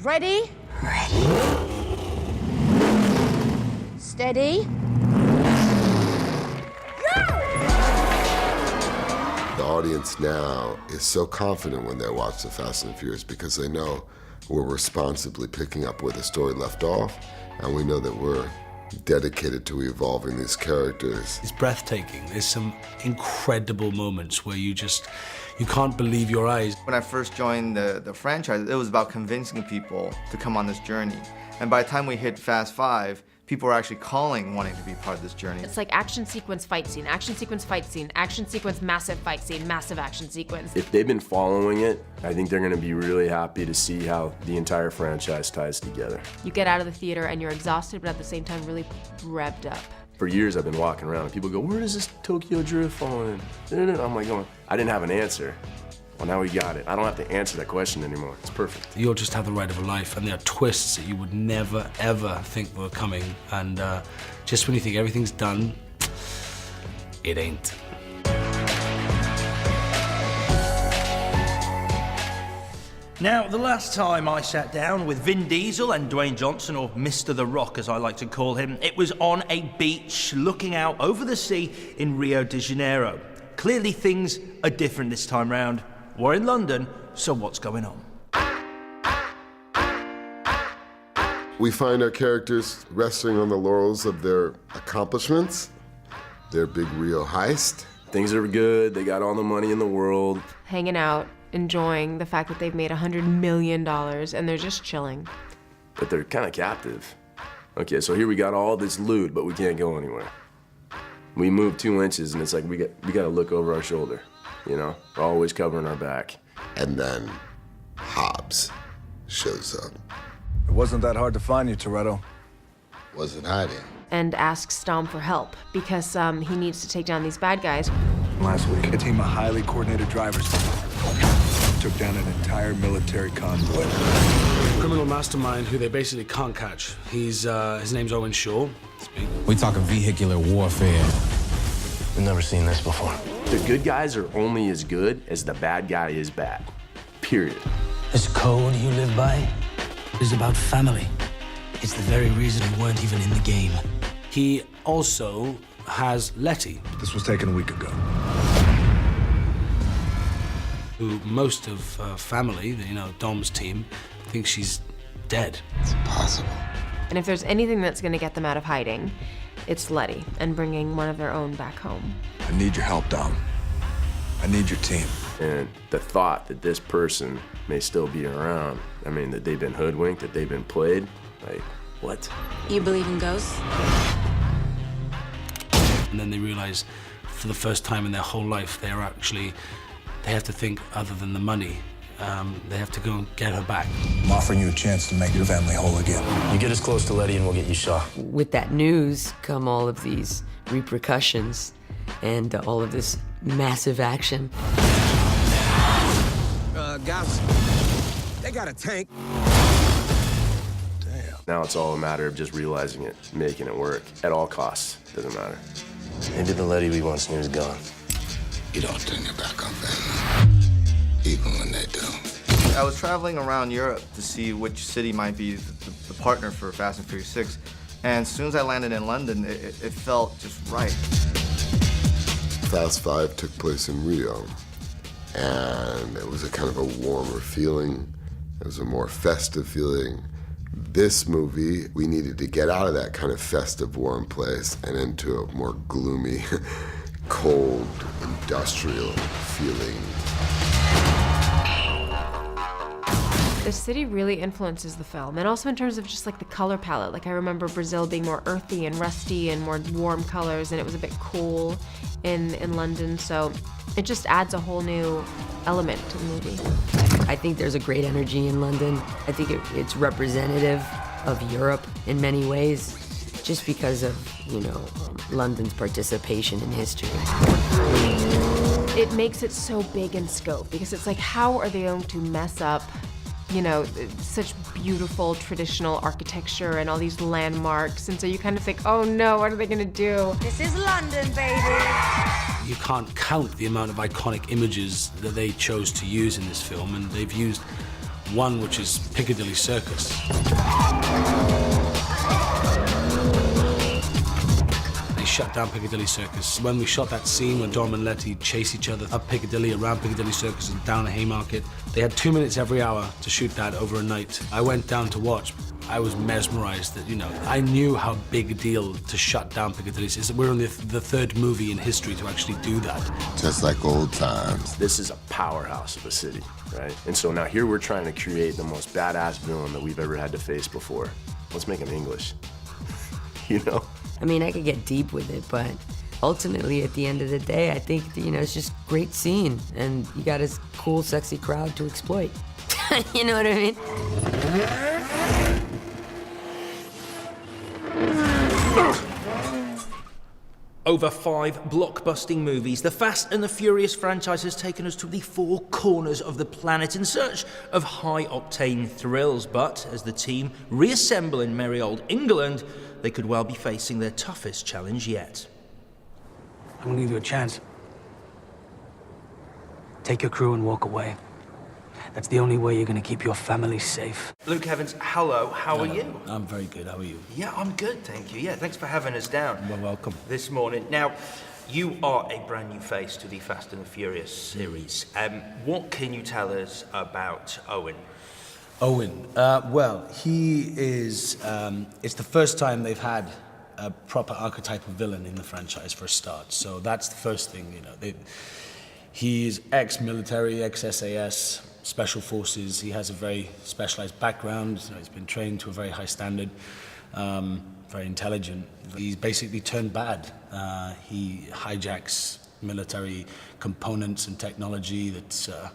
Ready? Ready. Steady. The audience now is so confident when they watch The Fast and Furious because they know we're responsibly picking up where the story left off, and we know that we're dedicated to evolving these characters. It's breathtaking. There's some incredible moments where you can't believe your eyes. When I first joined the franchise, it was about convincing people to come on this journey. And by the time we hit Fast 5, people were actually calling, wanting to be part of this journey. It's like action sequence, fight scene, action sequence, fight scene, action sequence, massive fight scene, massive action sequence. If they've been following it, I think they're gonna be really happy to see how the entire franchise ties together. You get out of the theater and you're exhausted, but at the same time really revved up. For years I've been walking around and people go, where does this Tokyo Drift fall in? I'm like going, I didn't have an answer. Well, now we got it. I don't have to answer that question anymore. It's perfect. You'll just have the ride of a life, and there are twists that you would never, ever think were coming. And just when you think everything's done, it ain't. Now, the last time I sat down with Vin Diesel and Dwayne Johnson, or Mr. The Rock as I like to call him, it was on a beach looking out over the sea in Rio de Janeiro. Clearly things are different this time round. We're in London, so what's going on? We find our characters resting on the laurels of their accomplishments, their big Rio heist. Things are good, they got all the money in the world. Hanging out, enjoying the fact that they've made $100 million and they're just chilling. But they're kind of captive. Okay, so here we got all this loot, but we can't go anywhere. We move 2 inches and it's like we gotta look over our shoulder, you know? We're always covering our back. And then Hobbs shows up. It wasn't that hard to find you, Toretto. Wasn't hiding. And asks Dom for help because he needs to take down these bad guys. Last week, a team of highly coordinated drivers took down an entire military convoy. Criminal mastermind who they basically can't catch. His name's Owen Shaw. We talking vehicular warfare. We've never seen this before. The good guys are only as good as the bad guy is bad. Period. This code you live by is about family. It's the very reason you weren't even in the game. He also has Letty, This was taken a week ago. who most of family, you know, Dom's team, thinks she's dead. It's impossible. And if there's anything that's gonna get them out of hiding, it's Letty and bringing one of their own back home. I need your help, Dom. I need your team. And the thought that this person may still be around, I mean, that they've been hoodwinked, that they've been played, like, what? You believe in ghosts? And then they realize for the first time in their whole life, they have to think other than the money. They have to go and get her back. I'm offering you a chance to make your family whole again. You get as close to Letty and we'll get you shot. With that news come all of these repercussions and all of this massive action. Guys, they got a tank. Now it's all a matter of just realizing it, making it work, at all costs, doesn't matter. Maybe the Letty we once knew is gone. You don't turn your back on family, even when they do. I was traveling around Europe to see which city might be the partner for Fast and Furious 6. And as soon as I landed in London, it felt just right. Fast 5 took place in Rio, and it was a kind of a warmer feeling. It was a more festive feeling. This movie, we needed to get out of that kind of festive, warm place and into a more gloomy, cold, industrial feeling. The city really influences the film, and also in terms of just like the color palette. Like I remember Brazil being more earthy and rusty and more warm colors, and it was a bit cool in London, so it just adds a whole new element to the movie. I think there's a great energy in London. I think it's representative of Europe in many ways, just because of, you know, London's participation in history. It makes it so big in scope, because it's like, how are they going to mess up, you know, such beautiful traditional architecture and all these landmarks, and so you kind of think, oh no, what are they gonna do? This is London, baby. You can't count the amount of iconic images that they chose to use in this film, and they've used One, which is Piccadilly Circus. They shut down Piccadilly Circus. When we shot that scene when Dom and Letty chase each other up Piccadilly, around Piccadilly Circus and down the Haymarket, they had 2 minutes every hour to shoot that over a night. I went down to watch. I was mesmerized that, you know, I knew how big a deal to shut down Piccadilly is. We're only the third movie in history to actually do that. Just like old times. This is a powerhouse of a city, right? And so now here we're trying to create the most badass villain that we've ever had to face before. Let's make him English, you know? I mean, I could get deep with it, but ultimately, at the end of the day, I think, you know, it's just a great scene, and you got a cool, sexy crowd to exploit. You know what I mean? Over 5 blockbusting movies, the Fast and the Furious franchise has taken us to the 4 corners of the planet in search of high-octane thrills. But as the team reassemble in merry old England, they could well be facing their toughest challenge yet. I'm gonna give you a chance. Take your crew and walk away. That's the only way you're gonna keep your family safe. Luke Evans, hello, how are you? I'm very good, how are you? Yeah, I'm good, thank you. Yeah, thanks for having us down. Well, welcome. This morning. Now, you are a brand new face to the Fast and the Furious series. What can you tell us about Owen? Owen, well, he is, it's the first time they've had a proper archetypal villain in the franchise for a start. So that's the first thing, you know. He's ex-military, ex-SAS, special forces. He has a very specialized background. You know, he's been trained to a very high standard, very intelligent. He's basically turned bad. He hijacks military components and technology that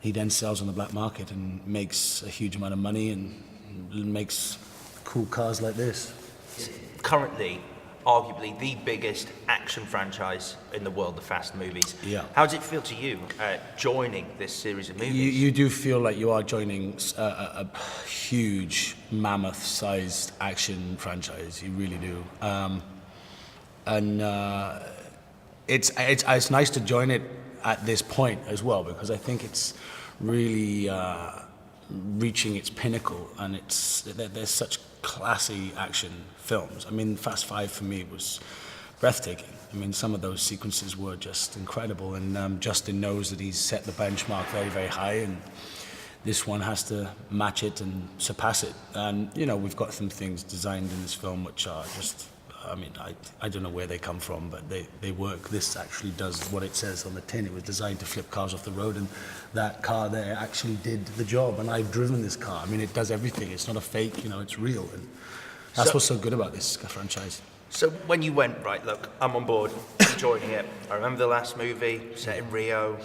he then sells on the black market and makes a huge amount of money and makes cool cars like this. Currently, arguably the biggest action franchise in the world, the Fast movies. Yeah. How does it feel to you joining this series of movies? You do feel like you are joining a huge, mammoth-sized action franchise. You really do. It's nice to join it at this point as well, because I think it's really reaching its pinnacle, and there's such classy action films. I mean, Fast 5 for me was breathtaking. I mean, some of those sequences were just incredible, and Justin knows that he's set the benchmark very, very high, and this one has to match it and surpass it. And, you know, we've got some things designed in this film which are just, I mean, I don't know where they come from, but they work. This actually does what it says on the tin. It was designed to flip cars off the road, and that car there actually did the job, and I've driven this car. I mean, it does everything. It's not a fake, you know, it's real. And that's what's so good about this franchise. So when you went, right, look, I'm on board, I'm joining it. I remember the last movie, set in Rio.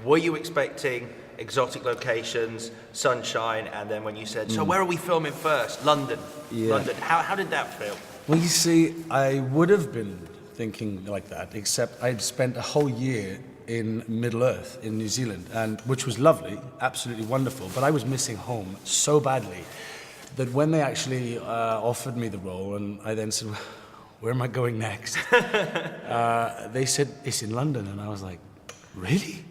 Were you expecting exotic locations, sunshine, and then when you said, so where are we filming first? London. Yeah. London. How did that feel? Well, you see, I would have been thinking like that, except I'd spent a whole year in Middle-earth in New Zealand, and which was lovely, absolutely wonderful, but I was missing home so badly that when they actually offered me the role, and I then said, where am I going next? They said, it's in London, and I was like, really?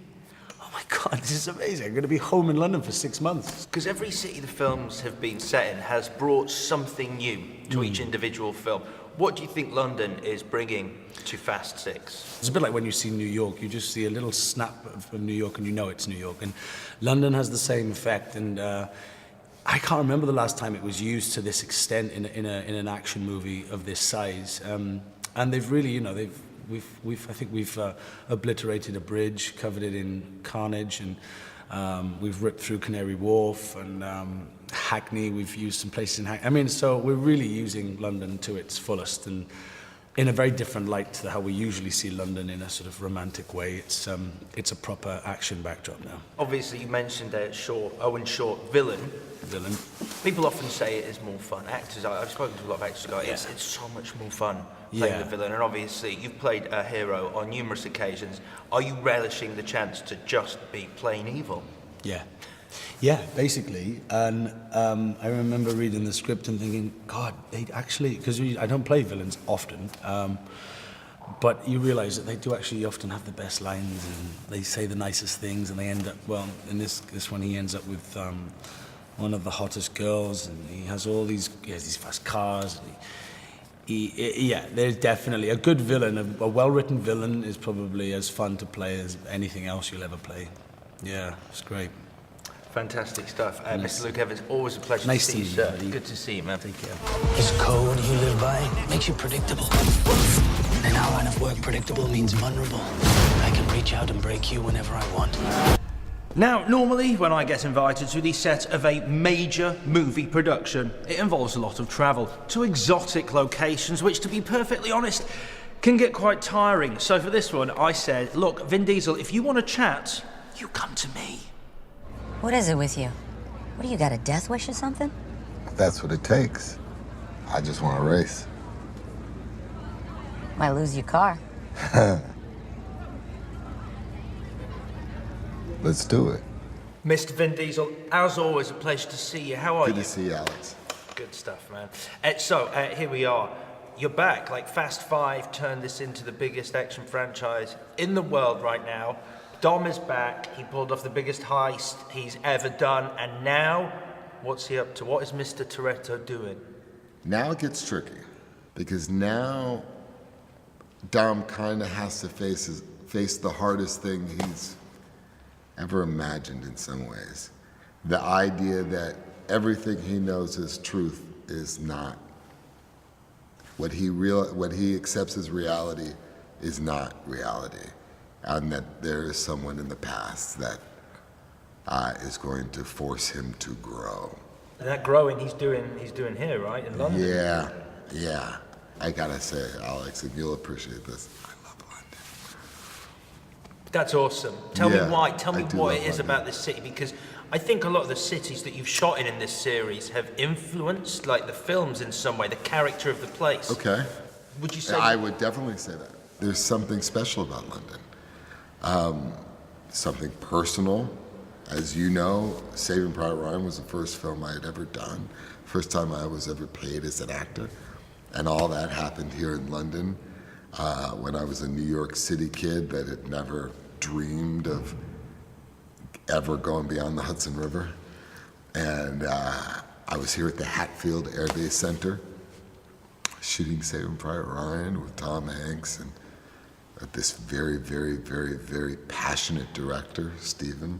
Oh my God, this is amazing. I'm going to be home in London for 6 months. Because every city the films have been set in has brought something new to each individual film. What do you think London is bringing to Fast 6? It's a bit like when you see New York. You just see a little snap of New York and you know it's New York. And London has the same effect. And I can't remember the last time it was used to this extent in an action movie of this size. And they've really, you know, I think we've obliterated a bridge, covered it in carnage, and we've ripped through Canary Wharf and Hackney. We've used some places in Hackney. I mean, so we're really using London to its fullest, and in a very different light to how we usually see London, in a sort of romantic way. It's a proper action backdrop now. Obviously, you mentioned Owen Short, villain. People often say it is more fun. Actors, I've spoken to a lot of actors who go, it's so much more fun playing the villain. And obviously, you've played a hero on numerous occasions. Are you relishing the chance to just be plain evil? Yeah, basically. And I remember reading the script and thinking, God, they'd actually, because I don't play villains often, But you realize that they do actually often have the best lines, and they say the nicest things, and they end up, well, in this one he ends up with one of the hottest girls, and he has these fast cars. Yeah, there's definitely a good villain. A well-written villain is probably as fun to play as anything else you'll ever play. Yeah, it's great. Fantastic stuff. Mr. Luke Evans, always a pleasure Nice to see you, to sir. meet you. Good to see you, man. Take care. This code you live by makes you predictable. In our line of work, predictable means vulnerable. I can reach out and break you whenever I want. Now, normally when I get invited to the set of a major movie production, it involves a lot of travel to exotic locations, which, to be perfectly honest, can get quite tiring. So for this one, I said, look, Vin Diesel, if you want to chat, you come to me. What is it with you? What do you got, a death wish or something? That's what it takes. I just want to race. Might lose your car. Let's do it. Mr. Vin Diesel, as always, a pleasure to see you. How are you? Good to see you, Alex. Good stuff, man. So, here we are. You're back. Like, Fast 5 turned this into the biggest action franchise in the world right now. Dom is back. He pulled off the biggest heist he's ever done. And now, what's he up to? What is Mr. Toretto doing? Now it gets tricky, because now Dom kind of has to face the hardest thing he's ever imagined in some ways. The idea that everything he knows is truth is not. What he accepts as reality is not reality. And that there is someone in the past that is going to force him to grow. And that growing he's doing here, right, in London? Yeah. I gotta say, Alex, and you'll appreciate this, I love London. That's awesome. Tell me why. Tell me I do what love it is London. about this city, because I think a lot of the cities that you've shot in this series have influenced, like, the films in some way, the character of the place. Okay. Would you say? I would definitely say that. There's something special about London. Something personal. As you know, Saving Private Ryan was the first film I had ever done. First time I was ever paid as an actor. And all that happened here in London when I was a New York City kid that had never dreamed of ever going beyond the Hudson River. And I was here at the Hatfield Air Base Center shooting Saving Private Ryan with Tom Hanks and this very, very, very, very passionate director, Stephen.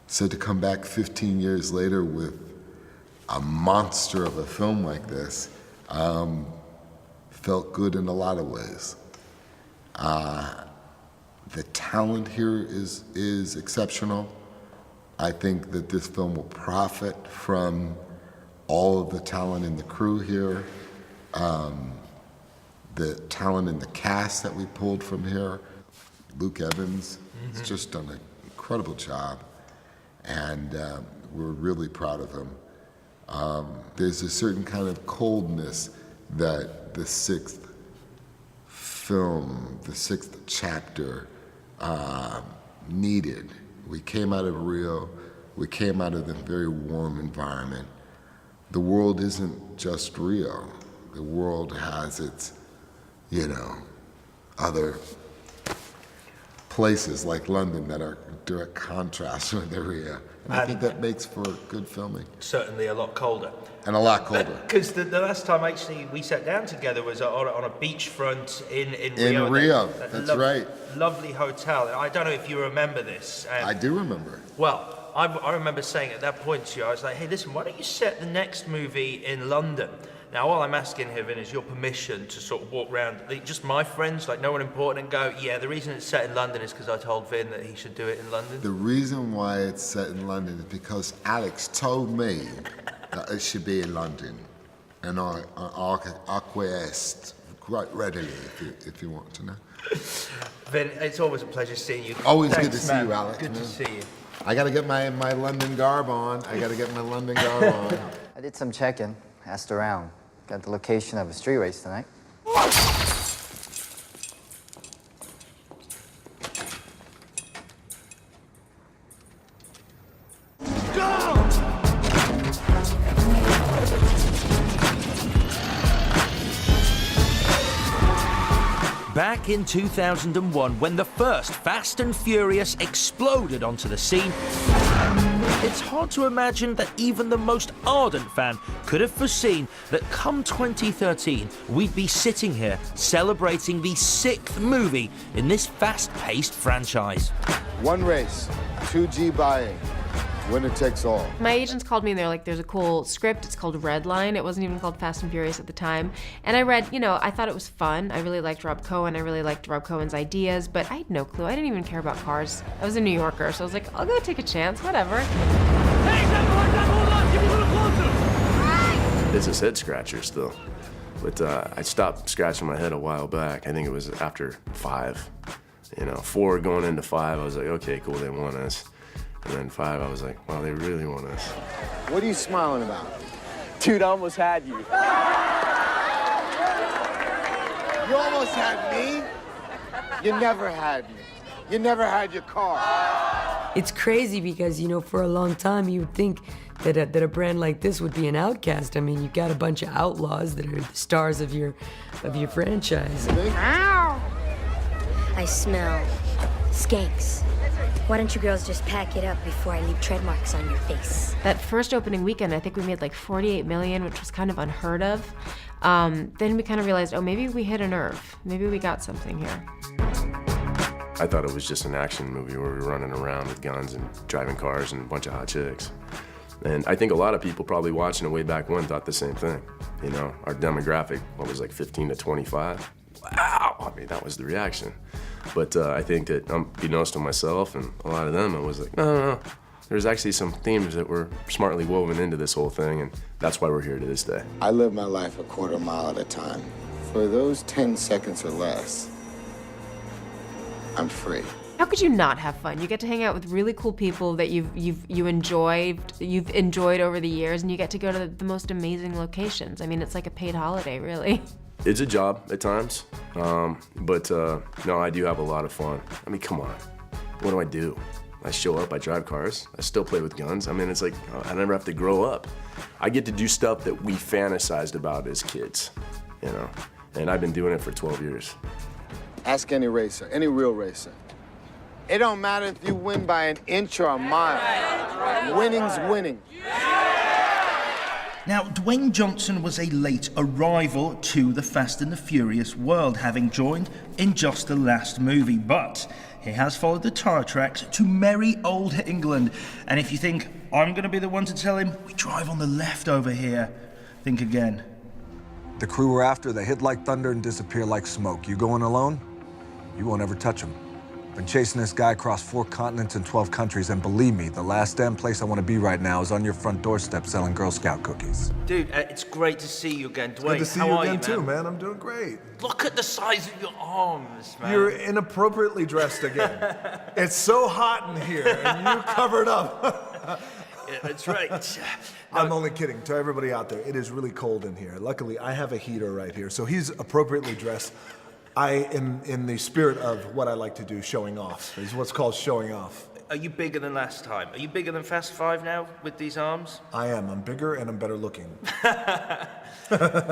So to come back 15 years later with a monster of a film like this felt good in a lot of ways. The talent here is exceptional. I think that this film will profit from all of the talent in the crew here, the talent in the cast that we pulled from here. Luke Evans has just done an incredible job, and we're really proud of him. There's a certain kind of coldness that the sixth film, the sixth chapter, needed. We came out of Rio, we came out of a very warm environment. The world isn't just Rio. The world has its, other places like London that are direct contrast with the Rio. And I think that makes for good filming. Certainly a lot colder. And a lot colder. Because the last time actually we sat down together was on a beachfront in In Rio. Rio, that's right. Lovely hotel. And I don't know if you remember this. I do remember. Well, I remember saying at that point to you, I was like, hey, listen, why don't you set the next movie in London? Now, all I'm asking here, Vin, is your permission to sort of walk around, just my friends, like no one important, and go, yeah, the reason it's set in London is because I told Vin that he should do it in London. The reason why it's set in London is because Alex told me that it should be in London. And I acquiesced quite readily, if you want to know. Vin, it's always a pleasure seeing you. Always Thanks, good to see man. you, Alex. Good to man. see you. I got to get my London garb on. I did some checking, asked around. Got the location of a street race tonight. Back in 2001, when the first Fast and Furious exploded onto the scene, it's hard to imagine that even the most ardent fan could have foreseen that come 2013, we'd be sitting here celebrating the 6th movie in this fast-paced franchise. One race, 2G buying. Winner takes all. My agents called me and they're like, there's a cool script, it's called Red Line. It wasn't even called Fast and Furious at the time. And I read, I thought it was fun. I really liked Rob Cohen, I really liked Rob Cohen's ideas, but I had no clue. I didn't even care about cars. I was a New Yorker, so I was like, I'll go take a chance, whatever. Hey, hold on, give me a little closer. It's a head scratcher still. But I stopped scratching my head a while back. I think it was after 5. 4 going into 5, I was like, okay, cool, they want us. And then 5, I was like, wow, they really want us. What are you smiling about? Dude, I almost had you. You almost had me? You never had me. You never had your car. It's crazy because, for a long time you would think that a brand like this would be an outcast. I mean, you've got a bunch of outlaws that are the stars of your franchise. Ow! I smell skanks. Why don't you girls just pack it up before I leave tread marks on your face? That first opening weekend, I think we made like 48 million, which was kind of unheard of. Then we kind of realized, oh, maybe we hit a nerve. Maybe we got something here. I thought it was just an action movie where we were running around with guns and driving cars and a bunch of hot chicks. And I think a lot of people probably watching it way back when thought the same thing. Our demographic, was like 15 to 25? Wow! I mean, that was the reaction. But I think that, unbeknownst to myself and a lot of them, I was like, no. There's actually some themes that were smartly woven into this whole thing, and that's why we're here to this day. I live my life a quarter mile at a time. For those 10 seconds or less, I'm free. How could you not have fun? You get to hang out with really cool people that you've enjoyed over the years, and you get to go to the most amazing locations. I mean, it's like a paid holiday, really. It's a job at times, but no, I do have a lot of fun. I mean, come on, what do? I show up, I drive cars, I still play with guns. I mean, it's like, I never have to grow up. I get to do stuff that we fantasized about as kids, and I've been doing it for 12 years. Ask any racer, any real racer. It don't matter if you win by an inch or a mile. Winning's winning. Now, Dwayne Johnson was a late arrival to the Fast and the Furious world, having joined in just the last movie, but he has followed the tire tracks to merry old England. And if you think, I'm going to be the one to tell him, we drive on the left over here, think again. The crew we're after, they hit like thunder and disappear like smoke. You going alone? You won't ever touch them. Been chasing this guy across 4 continents and 12 countries, and believe me, the last damn place I want to be right now is on your front doorstep selling Girl Scout cookies. Dude, it's great to see you again, Dwayne. Good to see you again too, man. I'm doing great. Look at the size of your arms, man. You're inappropriately dressed again. It's so hot in here, and you covered up. Yeah, that's right. I'm only kidding. To everybody out there, it is really cold in here. Luckily, I have a heater right here, so he's appropriately dressed. I am in the spirit of what I like to do, showing off. Is what's called showing off. Are you bigger than last time? Are you bigger than Fast 5 now with these arms? I am. I'm bigger and I'm better looking.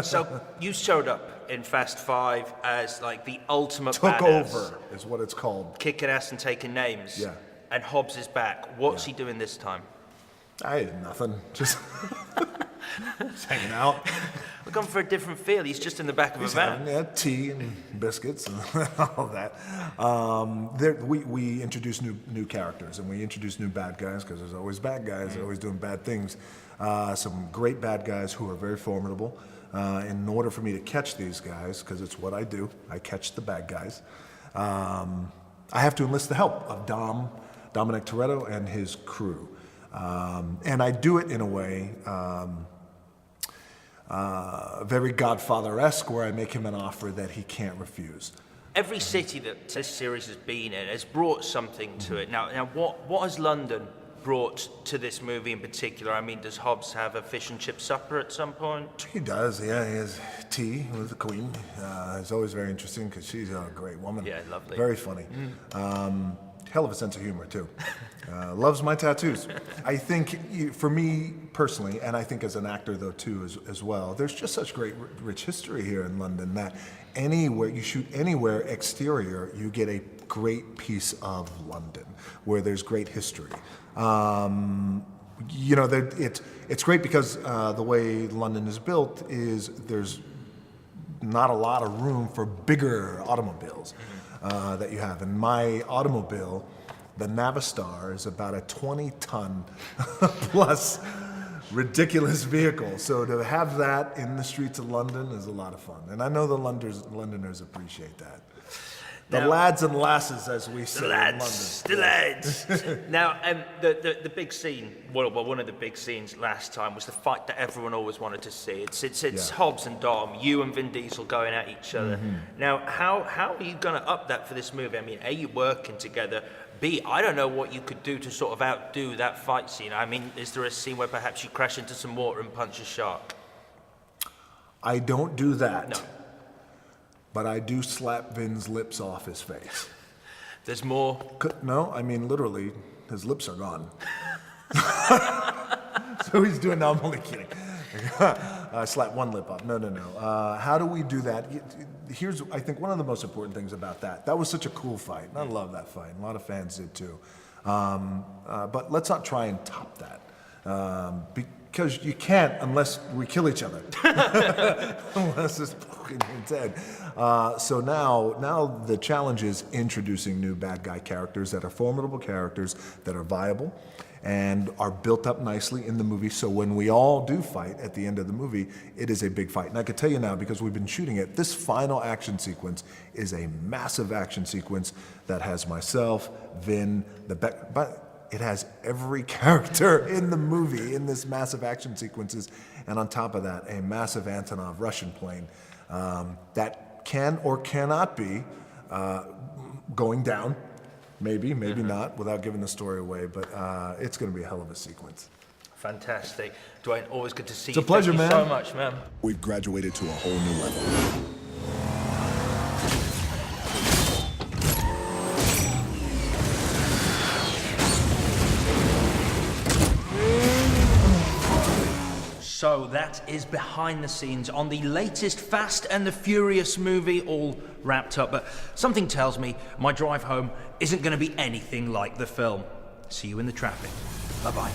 So you showed up in Fast 5 as like the ultimate Took badass. over is what it's called. Kicking ass and taking names. Yeah. And Hobbs is back. What's he doing this time? I did nothing. Just hanging out. We're going for a different feel. He's just in the back of a van. Yeah, tea and biscuits and all that. We introduce new characters and we introduce new bad guys because there's always bad guys. They're always doing bad things. Some great bad guys who are very formidable. In order for me to catch these guys, because it's what I do, I catch the bad guys. I have to enlist the help of Dominic Toretto and his crew. And I do it in a way very Godfather-esque, where I make him an offer that he can't refuse. Every city that this series has been in has brought something to it. Now, what has London brought to this movie in particular? I mean, does Hobbs have a fish and chip supper at some point? He does, yeah. He has tea with the Queen. It's always very interesting because she's a great woman. Yeah, lovely. Very funny. hell of a sense of humor too. Loves my tattoos. I think for me personally, and I think as an actor though too as well, there's just such great rich history here in London that anywhere you shoot anywhere exterior, you get a great piece of London where there's great history. You know, it's great because the way London is built is there's not a lot of room for bigger automobiles that you have. And my automobile, the Navistar, is about a 20-ton plus ridiculous vehicle. So to have that in the streets of London is a lot of fun. And I know the Londoners appreciate that. The lads and lasses, as we say in London. The lads. Now, the big scene, well, one of the big scenes last time was the fight that everyone always wanted to see. It's Hobbs and Dom, you and Vin Diesel going at each other. Now, how are you going to up that for this movie? I mean, A, you working together. B, I don't know what you could do to sort of outdo that fight scene. I mean, is there a scene where perhaps you crash into some water and punch a shark? I don't do that. No. But I do slap Vin's lips off his face. There's more? No, I mean literally, his lips are gone. So he's doing, no, I'm only kidding. I slap one lip off. No. How do we do that? Here's, I think, one of the most important things about that. That was such a cool fight. I love that fight. A lot of fans did too. But let's not try and top that. Because you can't unless we kill each other. Unless it's fucking dead. So now the challenge is introducing new bad guy characters that are formidable characters, that are viable, and are built up nicely in the movie. So when we all do fight at the end of the movie, it is a big fight. And I can tell you now, because we've been shooting it, this final action sequence is a massive action sequence that has myself, Vin, but it has every character in the movie in this massive action sequences, and on top of that, a massive Antonov Russian plane that can or cannot be going down, maybe not, without giving the story away, but it's going to be a hell of a sequence. Fantastic. Dwayne, always good to see you. you. It's a pleasure, man. Thank you so much, man. We've graduated to a whole new level. So that is behind the scenes on the latest Fast and the Furious movie, all wrapped up. But something tells me my drive home isn't going to be anything like the film. See you in the traffic. Bye-bye.